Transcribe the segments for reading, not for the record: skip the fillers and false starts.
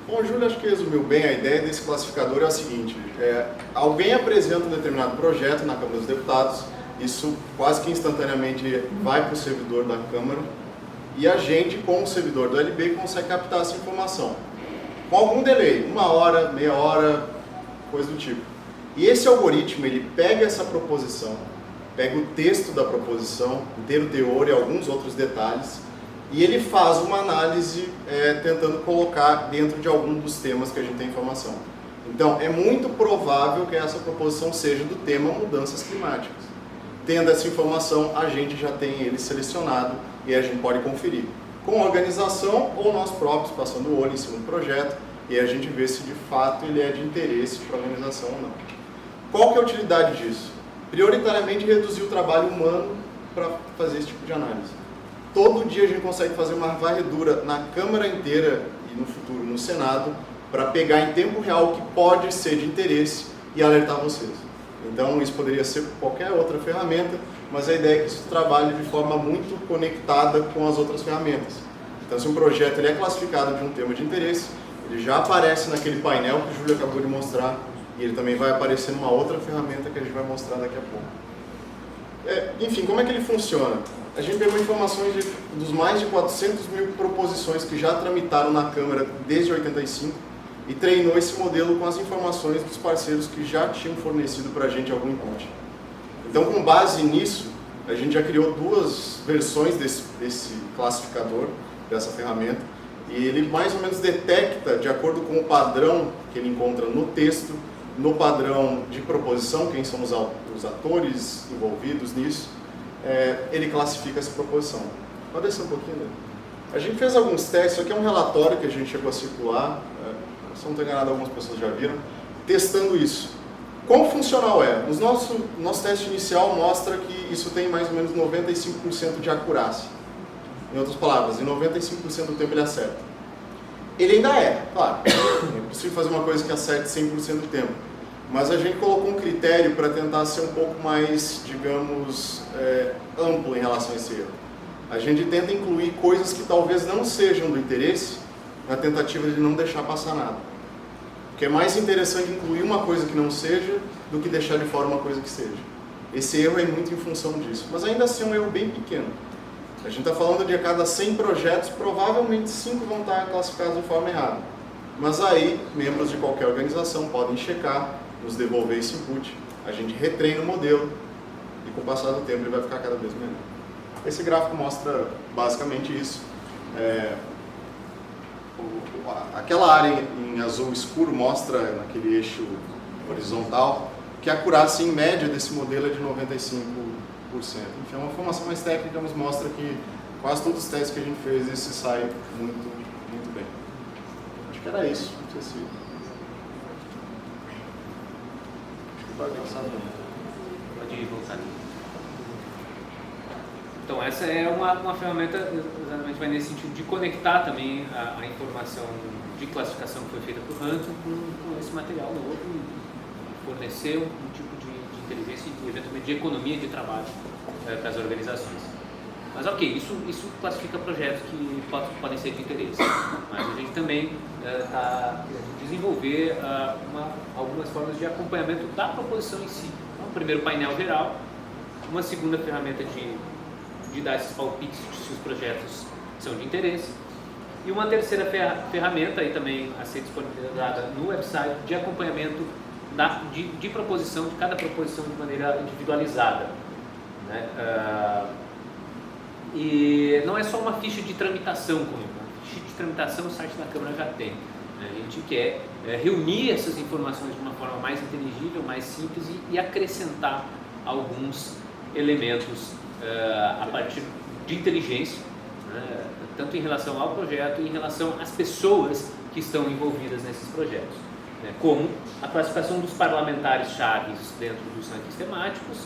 Bom, o Júlio acho que resumiu bem. A ideia desse classificador é a seguinte: alguém apresenta um determinado projeto na Câmara dos Deputados, isso quase que instantaneamente vai para o servidor da Câmara e a gente, com o servidor do LB, consegue captar essa informação. Com algum delay, 1 hora, meia hora, coisa do tipo. E esse algoritmo, ele pega essa proposição, pega o texto da proposição, inteiro teor e alguns outros detalhes, e ele faz uma análise tentando colocar dentro de algum dos temas que a gente tem informação. Então, é muito provável que essa proposição seja do tema mudanças climáticas. Tendo essa informação, a gente já tem ele selecionado e a gente pode conferir com a organização ou nós próprios, passando o olho em cima do projeto, e a gente vê se de fato ele é de interesse para a organização ou não. Qual que é a utilidade disso? Prioritariamente reduzir o trabalho humano para fazer esse tipo de análise. Todo dia a gente consegue fazer uma varredura na Câmara inteira e no futuro no Senado para pegar em tempo real o que pode ser de interesse e alertar vocês. Então isso poderia ser qualquer outra ferramenta, mas a ideia é que isso trabalhe de forma muito conectada com as outras ferramentas. Então se um projeto ele é classificado de um tema de interesse, ele já aparece naquele painel que o Júlio acabou de mostrar e ele também vai aparecer numa outra ferramenta que a gente vai mostrar daqui a pouco. Enfim, como é que ele funciona? A gente pegou informações dos mais de 400 mil proposições que já tramitaram na Câmara desde 85 e treinou esse modelo com as informações dos parceiros que já tinham fornecido para a gente algum input. Então, com base nisso, a gente já criou 2 versões desse classificador, dessa ferramenta, e ele mais ou menos detecta, de acordo com o padrão que ele encontra no texto, no padrão de proposição, quem são os atores envolvidos nisso, ele classifica essa proposição. Pode descer um pouquinho, né? A gente fez alguns testes, isso aqui é um relatório que a gente chegou a circular, se não estou enganado, algumas pessoas já viram, testando isso. Quão funcional é? O nosso teste inicial mostra que isso tem mais ou menos 95% de acurácia. Em outras palavras, em 95% do tempo ele acerta. Ele ainda claro, é impossível fazer uma coisa que acerte 100% do tempo. Mas a gente colocou um critério para tentar ser um pouco mais, digamos, amplo em relação a esse erro. A gente tenta incluir coisas que talvez não sejam do interesse, na tentativa de não deixar passar nada. Porque é mais interessante incluir uma coisa que não seja do que deixar de fora uma coisa que seja. Esse erro é muito em função disso, mas ainda assim é um erro bem pequeno. A gente está falando de a cada 100 projetos, provavelmente 5 vão estar classificados de forma errada. Mas aí, membros de qualquer organização podem checar, nos devolver esse input, a gente retreina o modelo e com o passar do tempo ele vai ficar cada vez melhor. Esse gráfico mostra basicamente isso. Aquela área em azul escuro mostra naquele eixo horizontal que a acurácia em média desse modelo é de 95%. Enfim, é uma informação mais técnica, mas mostra que quase todos os testes que a gente fez, esse sai muito, muito bem. Acho que era isso. Não sei se... Pode passar. Pode voltar. Então, essa é uma ferramenta, exatamente vai nesse sentido de conectar também a informação de classificação que foi feita por Hunter com esse material novo e fornecer um tipo de inteligência e, eventualmente, de economia de trabalho para as organizações. Mas, ok, isso classifica projetos que podem ser de interesse, mas a gente também está desenvolver algumas formas de acompanhamento da proposição em si. Então, primeiro painel geral, uma segunda ferramenta de dar esses palpites se os projetos são de interesse, e uma terceira ferramenta, aí também a ser disponibilizada no website, de acompanhamento de proposição, de cada proposição de maneira individualizada, né? E não é só uma ficha de tramitação, ficha de tramitação o site da Câmara já tem. A gente quer reunir essas informações de uma forma mais inteligível, mais simples e acrescentar alguns elementos a partir de inteligência, né? Tanto em relação ao projeto e em relação às pessoas que estão envolvidas nesses projetos, né? Como a classificação dos parlamentares chaves dentro dos rankings temáticos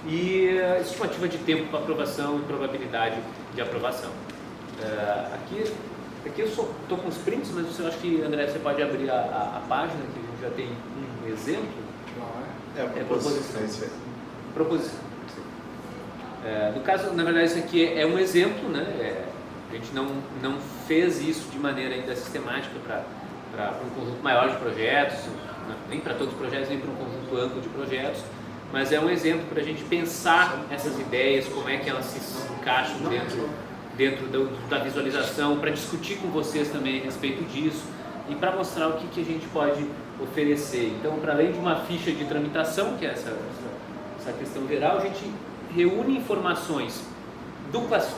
e estimativa de tempo para aprovação e probabilidade de aprovação. Aqui eu estou com os prints, mas eu acho que, André, você pode abrir a página, que a gente já tem um exemplo. A proposição. Proposição. No caso, na verdade, isso aqui é um exemplo, né? A gente não fez isso de maneira ainda sistemática para para um conjunto maior de projetos, nem para todos os projetos, nem para um conjunto amplo de projetos, mas é um exemplo para a gente pensar essas ideias, como é que elas se encaixam dentro da visualização, para discutir com vocês também a respeito disso e para mostrar o que a gente pode oferecer. Então, para além de uma ficha de tramitação, que é essa questão geral, a gente reúne informações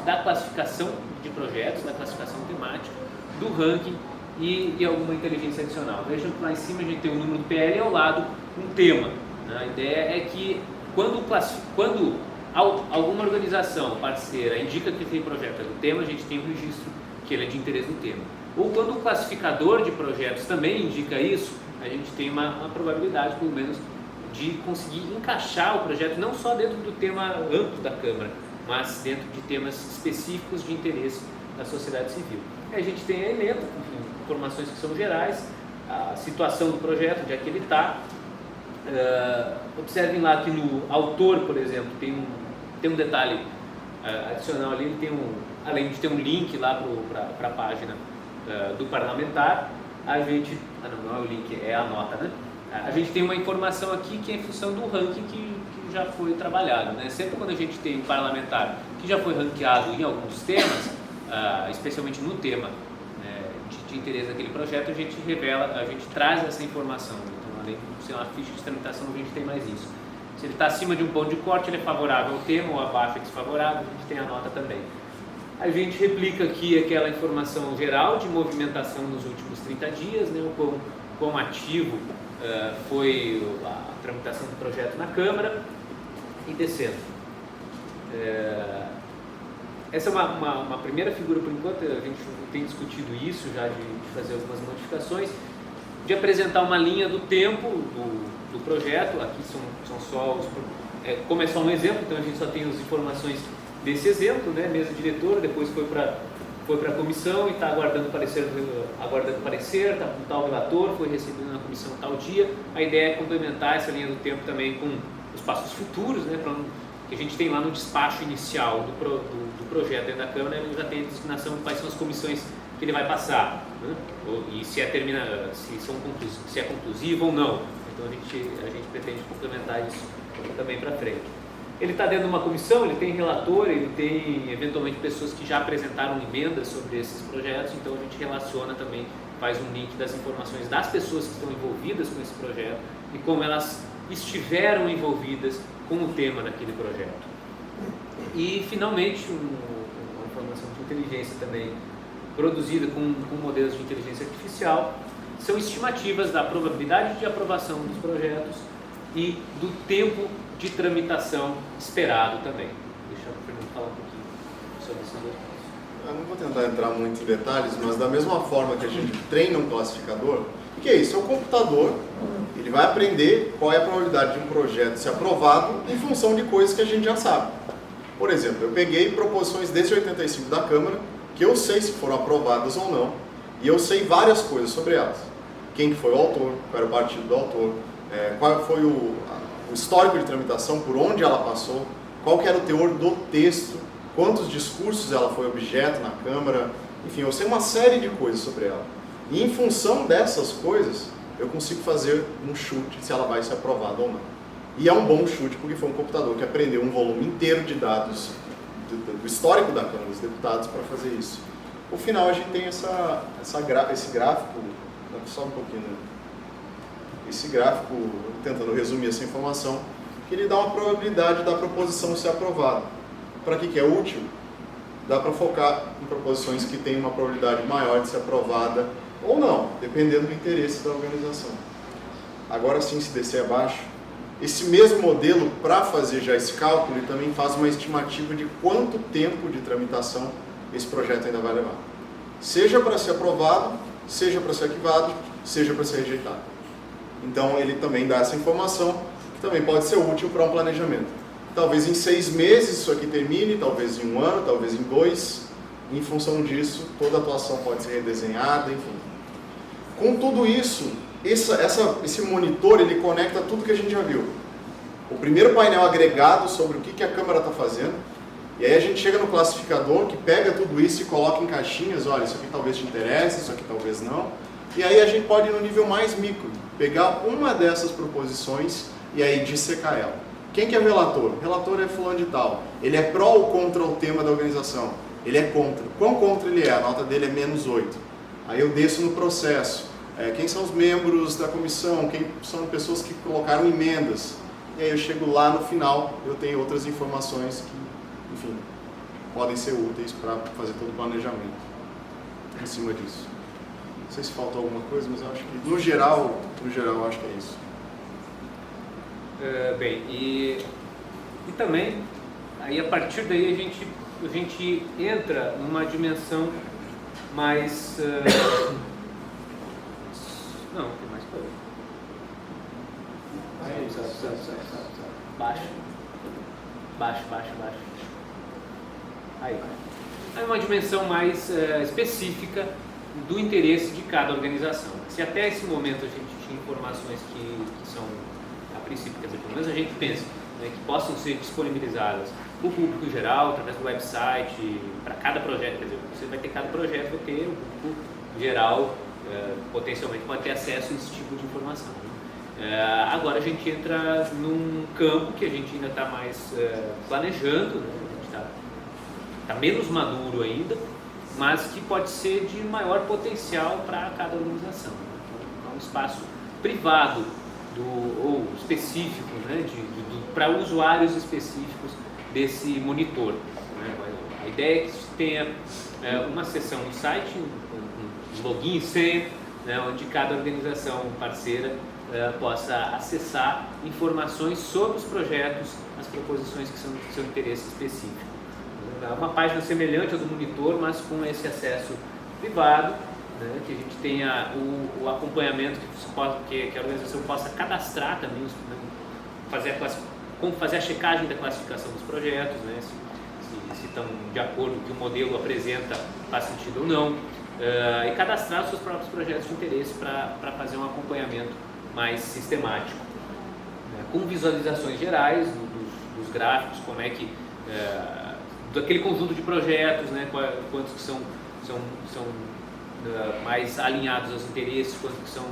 da classificação de projetos, da classificação temática, do ranking e alguma inteligência adicional. Vejam que lá em cima a gente tem o número do PL e ao lado um tema. A ideia é que quando alguma organização parceira indica que aquele projeto é do tema, a gente tem um registro que ele é de interesse do tema. Ou quando o classificador de projetos também indica isso, a gente tem uma probabilidade, pelo menos, de conseguir encaixar o projeto não só dentro do tema amplo da Câmara, mas dentro de temas específicos de interesse da sociedade civil. Aí a gente tem a ementa, informações que são gerais, a situação do projeto, onde é que ele está. Observem lá que no autor, por exemplo, tem um detalhe adicional ali, ele além de ter um link lá para a página do parlamentar, a gente, não é o link, é a nota, né? A gente tem uma informação aqui que é em função do ranking que já foi trabalhado, né? Sempre quando a gente tem um parlamentar que já foi ranqueado em alguns temas, especialmente no tema de interesse daquele projeto, a gente traz essa informação. Então, além de ser uma ficha de tramitação, a gente tem mais isso. Se ele está acima de um ponto de corte, ele é favorável ao tema, ou abaixo é desfavorável, a gente tem a nota também. A gente replica aqui aquela informação geral de movimentação nos últimos 30 dias, né? O quão ativo foi a tramitação do projeto na Câmara, e descendo. Essa é uma primeira figura, por enquanto. A gente tem discutido isso já, de fazer algumas modificações, de apresentar uma linha do tempo do projeto. Aqui são só como é só um exemplo, então a gente só tem as informações desse exemplo, né? Mesa diretora, depois foi para a comissão e está aguardando parecer, está com tal relator, foi recebido na comissão tal dia. A ideia é complementar essa linha do tempo também com os passos futuros, né? Que a gente tem lá no despacho inicial do projeto dentro da Câmara, ele já tem a designação de quais são as comissões que ele vai passar, né? E se é conclusivo ou não. Então a gente pretende complementar isso também para frente. Ele está dentro de uma comissão, ele tem relator, ele tem eventualmente pessoas que já apresentaram emendas sobre esses projetos, então a gente relaciona também, faz um link das informações das pessoas que estão envolvidas com esse projeto e como elas estiveram envolvidas com o tema daquele projeto. E finalmente uma informação de inteligência também produzida com modelos de inteligência artificial, são estimativas da probabilidade de aprovação dos projetos e do tempo de tramitação esperado também. Deixa o Fernando falar um pouquinho sobre esses dois pontos. Eu não vou tentar entrar muito em detalhes, mas da mesma forma que a gente treina um classificador, o que é isso? É o computador, ele vai aprender qual é a probabilidade de um projeto ser aprovado em função de coisas que a gente já sabe. Por exemplo, eu peguei proposições desde 85 da Câmara, que eu sei se foram aprovadas ou não, e eu sei várias coisas sobre elas. Quem que foi o autor, qual era o partido do autor, qual foi o histórico de tramitação, por onde ela passou, qual que era o teor do texto, quantos discursos ela foi objeto na Câmara, enfim, eu sei uma série de coisas sobre ela. E em função dessas coisas, eu consigo fazer um chute se ela vai ser aprovada ou não. E é um bom chute porque foi um computador que aprendeu um volume inteiro de dados do histórico da Câmara dos Deputados para fazer isso. No final a gente tem esse gráfico, só um pouquinho, né? Esse gráfico, tentando resumir essa informação, que ele dá uma probabilidade da proposição ser aprovada. Para que é útil? Dá para focar em proposições que têm uma probabilidade maior de ser aprovada ou não, dependendo do interesse da organização. Agora sim, se descer abaixo, esse mesmo modelo, para fazer já esse cálculo, ele também faz uma estimativa de quanto tempo de tramitação esse projeto ainda vai levar. Seja para ser aprovado, seja para ser arquivado, seja para ser rejeitado. Então ele também dá essa informação, que também pode ser útil para um planejamento. Talvez em 6 meses isso aqui termine, talvez em 1 ano, talvez em 2. Em função disso, toda a atuação pode ser redesenhada, enfim. Com tudo isso, esse monitor, ele conecta tudo que a gente já viu. O primeiro painel agregado sobre o que a Câmara está fazendo, e aí a gente chega no classificador, que pega tudo isso e coloca em caixinhas, olha, isso aqui talvez te interesse, isso aqui talvez não. E aí a gente pode ir no nível mais micro, pegar uma dessas proposições e aí dissecar ela. Quem que é o relator? O relator é fulano de tal. Ele é pró ou contra o tema da organização? Ele é contra. Quão contra ele é? A nota dele é -8. Aí eu desço no processo. Quem são os membros da comissão? Quem são pessoas que colocaram emendas? E aí eu chego lá no final, eu tenho outras informações que, enfim, podem ser úteis para fazer todo o planejamento em cima disso. Não sei se faltou alguma coisa, mas eu acho que, no geral, eu acho que é isso. Bem, e também, aí a partir daí a gente entra numa dimensão mais... Não, tem mais coisa. Baixo. Aí. É uma dimensão mais específica do interesse de cada organização. Se até esse momento a gente tinha informações que são, a princípio, quer dizer, pelo menos a gente pensa, né, que possam ser disponibilizadas para o público em geral, através do website, para cada projeto, quer dizer, você vai ter cada projeto, vai ter o público geral, potencialmente pode ter acesso a esse tipo de informação. Agora a gente entra num campo que a gente ainda está mais planejando, né? A gente está menos maduro ainda, mas que pode ser de maior potencial para cada organização. Então, é um espaço privado ou específico, né? Para usuários específicos desse monitor. Né? A ideia é que se tenha uma seção no site, um login e senha, né? Onde cada organização parceira possa acessar informações sobre os projetos, as proposições que são de seu interesse específico. É uma página semelhante ao do monitor, mas com esse acesso privado, né, que a gente tenha o acompanhamento, que a organização possa cadastrar também, fazer a checagem da classificação dos projetos, né, se estão de acordo com o que o modelo apresenta, faz sentido ou não, e cadastrar os seus próprios projetos de interesse para fazer um acompanhamento mais sistemático, né, com visualizações gerais dos gráficos, como é que daquele conjunto de projetos, né, quantos que são mais alinhados aos interesses, quantos que são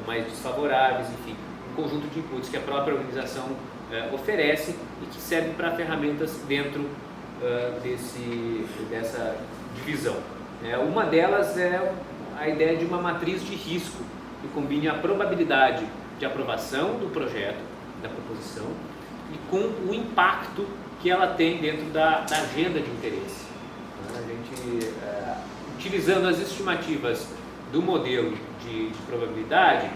mais desfavoráveis, enfim, um conjunto de inputs que a própria organização oferece e que servem para ferramentas dentro dessa divisão. Uma delas é a ideia de uma matriz de risco que combine a probabilidade de aprovação do projeto, da proposição, e com o impacto que ela tem dentro da agenda de interesse. A gente, utilizando as estimativas do modelo de probabilidade,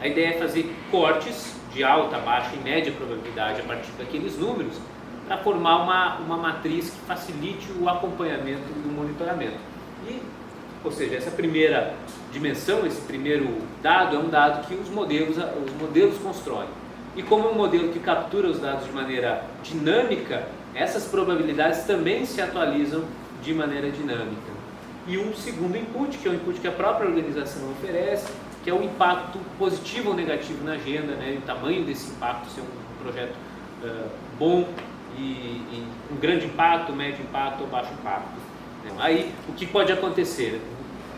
a ideia é fazer cortes de alta, baixa e média probabilidade a partir daqueles números para formar uma matriz que facilite o acompanhamento e o monitoramento. Ou seja, essa primeira dimensão, esse primeiro dado é um dado que os modelos constroem. E como é um modelo que captura os dados de maneira dinâmica, essas probabilidades também se atualizam de maneira dinâmica. E um segundo input, que é o input que a própria organização oferece, que é o impacto positivo ou negativo na agenda, né? O tamanho desse impacto, se é um projeto bom e um grande impacto, médio impacto ou baixo impacto. Aí, o que pode acontecer?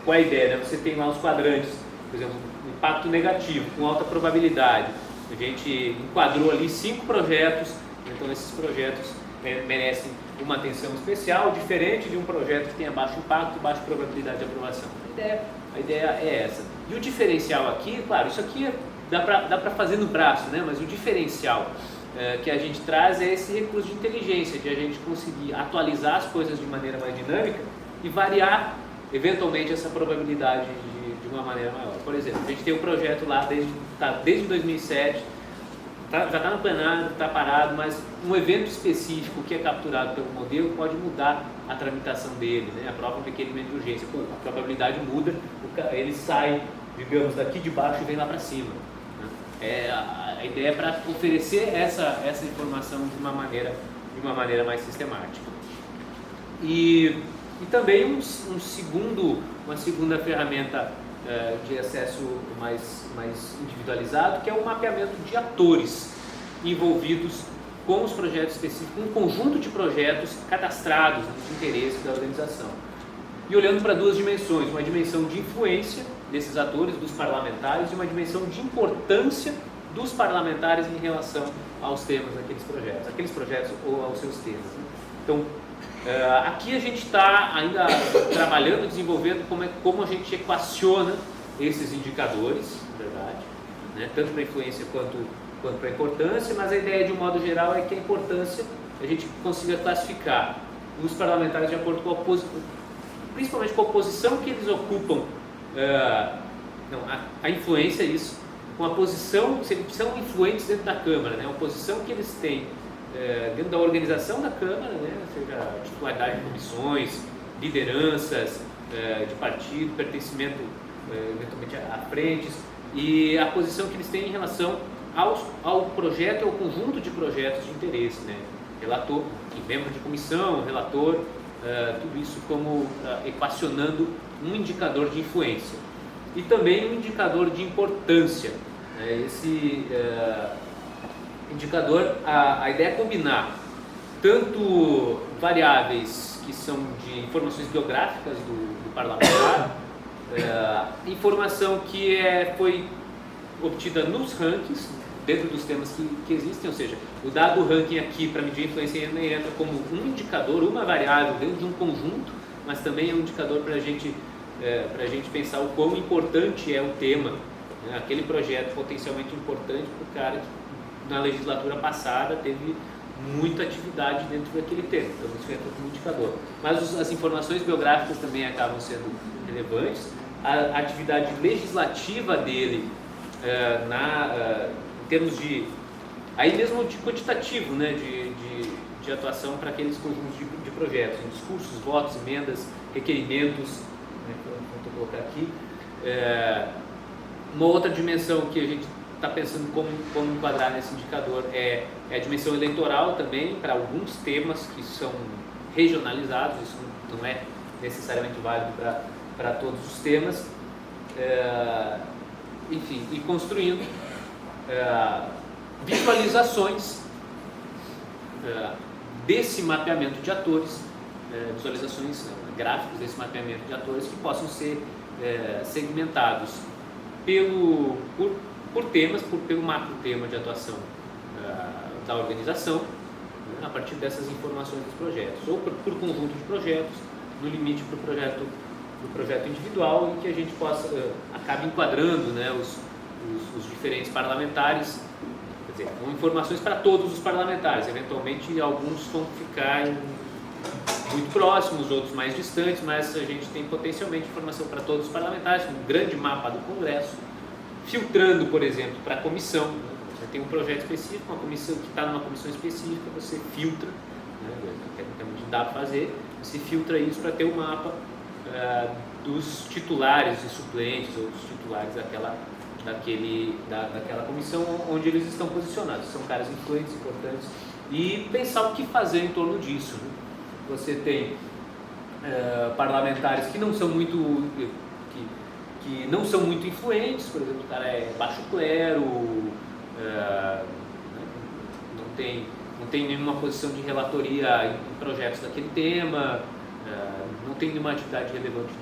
Qual é a ideia? Você tem lá os quadrantes, por exemplo, impacto negativo, com alta probabilidade. A gente enquadrou ali 5 projetos, então esses projetos merecem uma atenção especial, diferente de um projeto que tenha baixo impacto, baixa probabilidade de aprovação. A ideia é essa. E o diferencial aqui, claro, isso aqui dá para fazer no braço, né? Mas o diferencial que a gente traz é esse recurso de inteligência, de a gente conseguir atualizar as coisas de maneira mais dinâmica e variar, eventualmente, essa probabilidade de uma maneira maior. Por exemplo, a gente tem um projeto lá desde 2007, já está no plenário, está parado, mas um evento específico que é capturado pelo modelo pode mudar a tramitação dele, né? A prova de requerimento de urgência, a probabilidade muda, ele sai, digamos, daqui de baixo e vem lá para cima. A ideia é para oferecer essa informação de uma maneira mais sistemática. E também uma segunda ferramenta de acesso mais individualizado, que é o mapeamento de atores envolvidos com os projetos específicos, um conjunto de projetos cadastrados de interesse da organização. e olhando para duas dimensões, uma dimensão de influência desses atores, dos parlamentares, e uma dimensão de importância dos parlamentares em relação aos temas daqueles projetos ou aos seus temas. Então, aqui a gente está ainda trabalhando, desenvolvendo como a gente equaciona esses indicadores, na verdade, né? Tanto para a influência quanto para a importância, mas a ideia de um modo geral é que a importância a gente consiga classificar os parlamentares de acordo com a principalmente com a posição que eles ocupam, a influência é isso, com a posição, se eles são influentes dentro da Câmara, né? A posição que eles têm dentro da organização da Câmara, né? Ou seja, titularidade de comissões, lideranças de partido, pertencimento eventualmente a frentes, e a posição que eles têm em relação ao projeto ou ao conjunto de projetos de interesse, né? Relator, membro de comissão, relator, tudo isso como equacionando um indicador de influência. E também um indicador de importância. Esse indicador, a ideia é combinar tanto variáveis que são de informações biográficas do parlamentar, informação que foi obtida nos rankings, dentro dos temas que existem, ou seja, o dado ranking aqui para medir a influência entra como um indicador, uma variável dentro de um conjunto, mas também é um indicador para a gente pensar o quão importante é o tema, né? Aquele projeto potencialmente importante para o cara que na legislatura passada teve muita atividade dentro daquele tema, então isso entra como indicador. Mas as informações biográficas também acabam sendo relevantes, a atividade legislativa dele em termos de, aí mesmo de quantitativo, né, de atuação para aqueles conjuntos de projetos, em discursos, votos, emendas, requerimentos, né, vou colocar aqui. Uma outra dimensão que a gente está pensando como enquadrar nesse indicador é a dimensão eleitoral também, para alguns temas que são regionalizados, isso não é necessariamente válido para todos os temas. Enfim, e construindo visualizações desse mapeamento de atores, visualizações gráficos desse mapeamento de atores que possam ser segmentados por temas, pelo macro tema de atuação da organização, a partir dessas informações dos projetos, ou por conjunto de projetos, no limite para o projeto individual, em que a gente acabe enquadrando, né, os diferentes parlamentares, quer dizer, com informações para todos os parlamentares. Eventualmente alguns vão ficar muito próximos, outros mais distantes, mas a gente tem potencialmente informação para todos os parlamentares, um grande mapa do Congresso, filtrando, por exemplo, para a comissão. Você tem um projeto específico, uma comissão que está numa comissão específica, você filtra, né, tecnicamente dá para fazer, você filtra isso para ter um mapa dos titulares e suplentes, ou dos titulares daquela comissão onde eles estão posicionados. São caras influentes, importantes, e pensar o que fazer em torno disso, né? Você tem parlamentares que não são muito influentes, por exemplo, o cara é baixo clero, não tem nenhuma posição de relatoria em projetos daquele tema, não tem nenhuma atividade relevante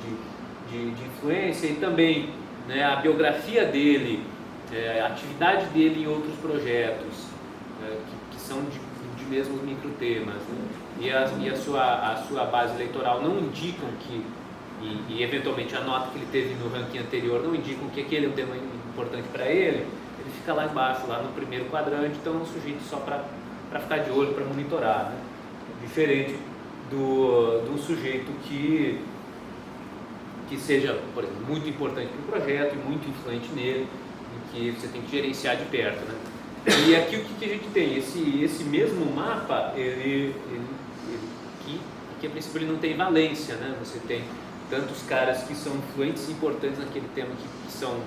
de influência, e também, né, a biografia dele, a atividade dele em outros projetos que são de mesmos microtemas, né, e a sua base eleitoral não indicam e eventualmente a nota que ele teve no ranking anterior não indicam que aquele é um tema importante para ele fica lá embaixo, lá no primeiro quadrante, então é um sujeito só para ficar de olho, para monitorar, né? Diferente do sujeito que seja, por exemplo, muito importante para o projeto e muito influente nele, e que você tem que gerenciar de perto, né? E aqui o que a gente tem? Esse mesmo mapa, ele a princípio ele não tem valência, né? Você tem tanto os caras que são influentes e importantes naquele tema que são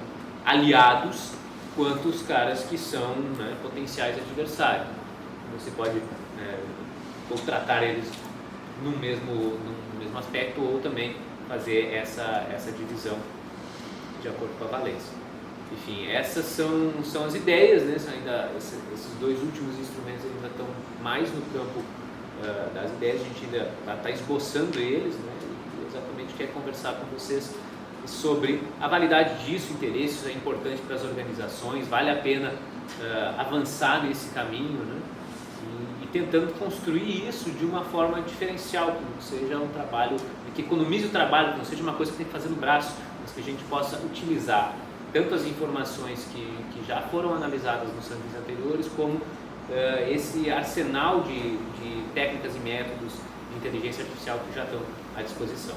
aliados, quanto os caras que são, né, potenciais adversários. Você pode ou tratar eles no mesmo aspecto, ou também fazer essa divisão de acordo com a valência. Enfim, essas são as ideias, né? Esses dois últimos instrumentos ainda estão mais no campo das ideias, a gente ainda está esboçando eles, né? exatamente quer conversar com vocês sobre a validade disso, interesse, é importante para as organizações, vale a pena avançar nesse caminho, né? E tentando construir isso de uma forma diferencial, que não seja um trabalho, que economize o trabalho, que não seja uma coisa que tem que fazer no braço, mas que a gente possa utilizar tanto as informações que já foram analisadas nos anos anteriores, como esse arsenal de técnicas e métodos de inteligência artificial que já estão à disposição.